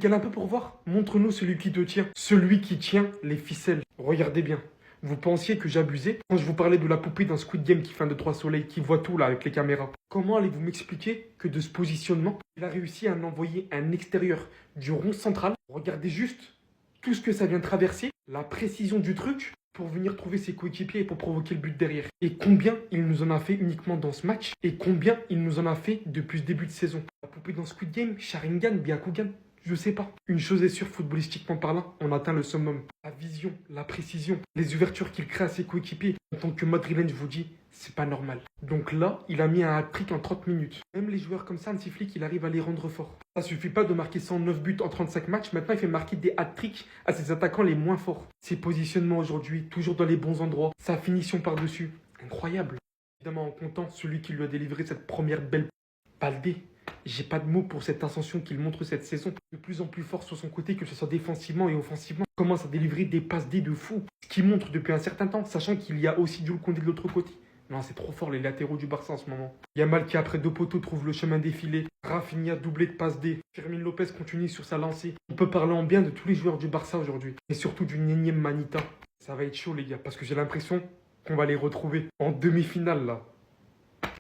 Quel un peu pour voir. Montre-nous celui qui te tient. Celui qui tient les ficelles. Regardez bien. Vous pensiez que j'abusais quand je vous parlais de la poupée d'un Squid Game qui fait un 2 3 soleil, qui voit tout là avec les caméras. Comment allez-vous m'expliquer que de ce positionnement, il a réussi à en envoyer un extérieur du rond central? Regardez juste tout ce que ça vient traverser, la précision du truc pour venir trouver ses coéquipiers et pour provoquer le but derrière. Et combien il nous en a fait uniquement dans ce match et combien il nous en a fait depuis le début de saison. La poupée dans Squid Game, Sharingan, Byakugan, je sais pas. Une chose est sûre, footballistiquement parlant, on atteint le summum. La vision, la précision, les ouvertures qu'il crée à ses coéquipiers. En tant que madrilène, je vous dis, c'est pas normal. Donc là, il a mis un hat-trick en 30 minutes. Même les joueurs comme ça, Hansi Flick, il arrive à les rendre forts. Ça suffit pas de marquer 109 buts en 35 matchs. Maintenant, il fait marquer des hat-tricks à ses attaquants les moins forts. Ses positionnements aujourd'hui, toujours dans les bons endroits. Sa finition par-dessus, incroyable. Évidemment, en comptant celui qui lui a délivré cette première belle Baldé. J'ai pas de mots pour cette ascension qu'il montre cette saison. De plus en plus fort sur son côté, que ce soit défensivement et offensivement. Il commence à délivrer des passes D de fou. Ce qu'il montre depuis un certain temps, sachant qu'il y a aussi Jules Koundé de l'autre côté. Non, c'est trop fort les latéraux du Barça en ce moment. Yamal qui après 2 poteaux trouve le chemin défilé. Rafinha doublé de passes D. Fermin Lopez continue sur sa lancée. On peut parler en bien de tous les joueurs du Barça aujourd'hui. Et surtout d'une énième Manita. Ça va être chaud les gars, parce que j'ai l'impression qu'on va les retrouver en demi-finale là.